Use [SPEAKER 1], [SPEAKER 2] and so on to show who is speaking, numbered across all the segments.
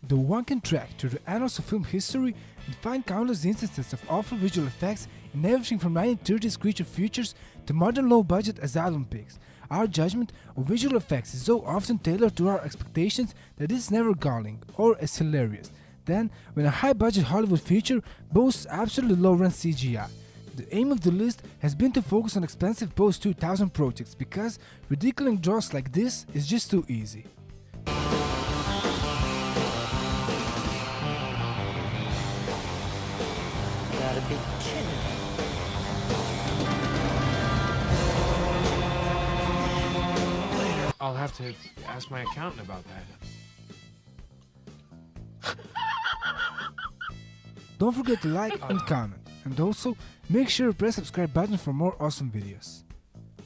[SPEAKER 1] Though one can track through the annals of film history and find countless instances of awful visual effects in everything from 1930s creature features to modern low-budget Asylum pics, our judgment of visual effects is so often tailored to our expectations that it is never galling or as hilarious than when a high-budget Hollywood feature boasts absolutely low-rent CGI. The aim of the list has been to focus on expensive post-2000 projects because ridiculing draws like this is just too easy.
[SPEAKER 2] Gotta be kidding me.
[SPEAKER 3] I'll have to ask my accountant about that.
[SPEAKER 1] Don't forget to like and comment, and also make sure to press subscribe button for more awesome videos.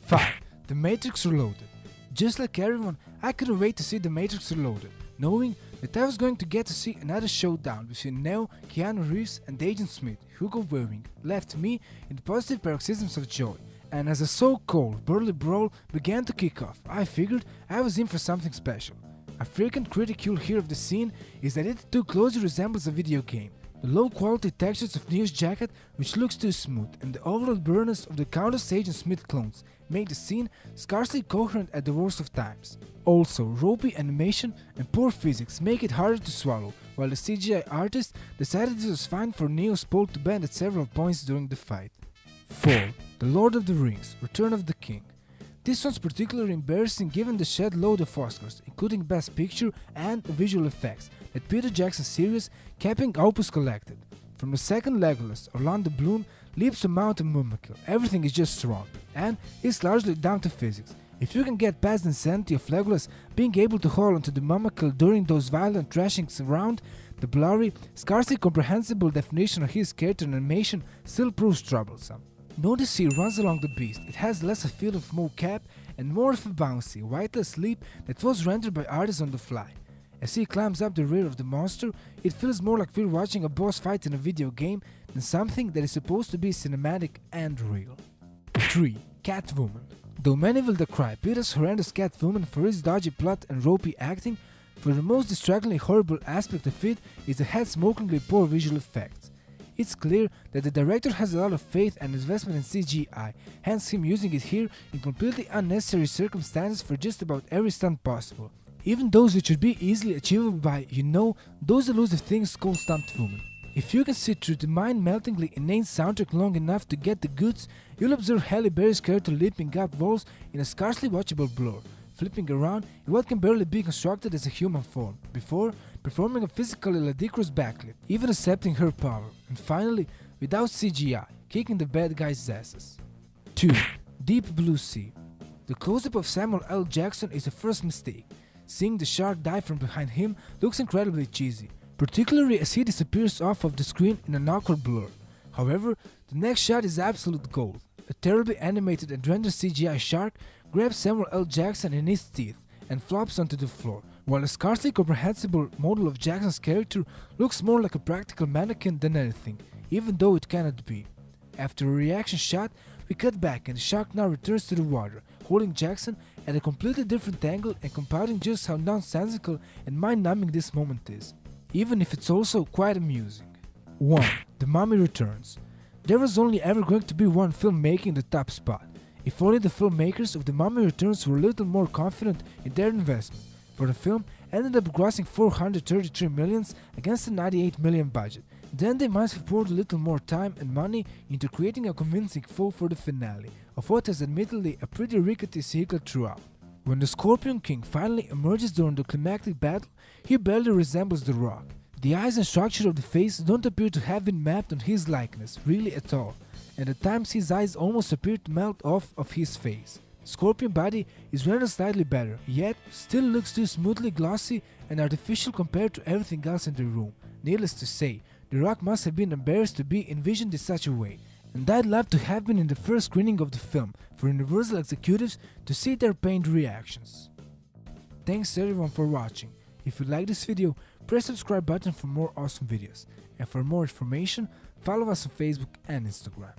[SPEAKER 1] 5. The Matrix Reloaded. Just like everyone, I couldn't wait to see The Matrix Reloaded, knowing that I was going to get to see another showdown between Neo, Keanu Reeves and Agent Smith, Hugo Weaving, left me in positive paroxysms of joy. And as a so-called burly brawl began to kick off, I figured I was in for something special. A frequent ridicule here of the scene is that it too closely resembles a video game. The low-quality textures of Neo's jacket, which looks too smooth, and the overall blurriness of the countless Agent Smith clones make the scene scarcely coherent at the worst of times. Also, ropey animation and poor physics make it harder to swallow, while the CGI artist decided it was fine for Neo's pole to bend at several points during the fight. 4. The Lord of the Rings, Return of the King. This one's particularly embarrassing given the shed load of Oscars, including Best Picture and Visual Effects, that Peter Jackson's series capping opus collected. From the second Legolas, Orlando Bloom leaps to Mount Mummicle, everything is just wrong, and it's largely down to physics. If you can get past the insanity of Legolas being able to hold onto the Mummicle during those violent thrashings around, the blurry, scarcely comprehensible definition of his character animation still proves troublesome. Notice he runs along the beast, it has less a feel of mocap and more of a bouncy, weightless leap that was rendered by artists on the fly. As he climbs up the rear of the monster, it feels more like we're watching a boss fight in a video game than something that is supposed to be cinematic and real. 3. Catwoman. Though many will decry Peter's horrendous Catwoman for its dodgy plot and ropey acting, for the most distractingly horrible aspect of it is the head-smokingly poor visual effects. It's clear that the director has a lot of faith and investment in CGI, hence him using it here in completely unnecessary circumstances for just about every stunt possible, even those which should be easily achievable by, those elusive things called stuntwoman. If you can sit through the mind-meltingly inane soundtrack long enough to get the goods, you'll observe Halle Berry's character leaping up walls in a scarcely watchable blur, flipping around in what can barely be constructed as a human form, before performing a physically ludicrous backflip, even accepting her power, and finally, without CGI, kicking the bad guys' asses. 2. Deep Blue Sea. The close-up of Samuel L. Jackson is the first mistake. Seeing the shark dive from behind him looks incredibly cheesy, particularly as he disappears off of the screen in an awkward blur. However, the next shot is absolute gold. A terribly animated and rendered CGI shark grabs Samuel L. Jackson in its teeth and flops onto the floor, while a scarcely comprehensible model of Jackson's character looks more like a practical mannequin than anything, even though it cannot be. After a reaction shot, we cut back and the shark now returns to the water, holding Jackson at a completely different angle and compounding just how nonsensical and mind-numbing this moment is, even if it's also quite amusing. 1. The Mummy Returns. There was only ever going to be one film making the top spot. If only the filmmakers of The Mummy Returns were a little more confident in their investment, for the film ended up grossing $433 million against a $98 million budget. Then they might have poured a little more time and money into creating a convincing foe for the finale of what is admittedly a pretty rickety sequel throughout. When the Scorpion King finally emerges during the climactic battle, he barely resembles The Rock. The eyes and structure of the face don't appear to have been mapped on his likeness, really at all, and at times his eyes almost appear to melt off of his face. Scorpion body is rendered slightly better, yet still looks too smoothly glossy and artificial compared to everything else in the room. Needless to say, The Rock must have been embarrassed to be envisioned in such a way, and I'd love to have been in the first screening of the film for Universal executives to see their pained reactions. Thanks everyone for watching. If you like this video, press subscribe button for more awesome videos, and for more information, follow us on Facebook and Instagram.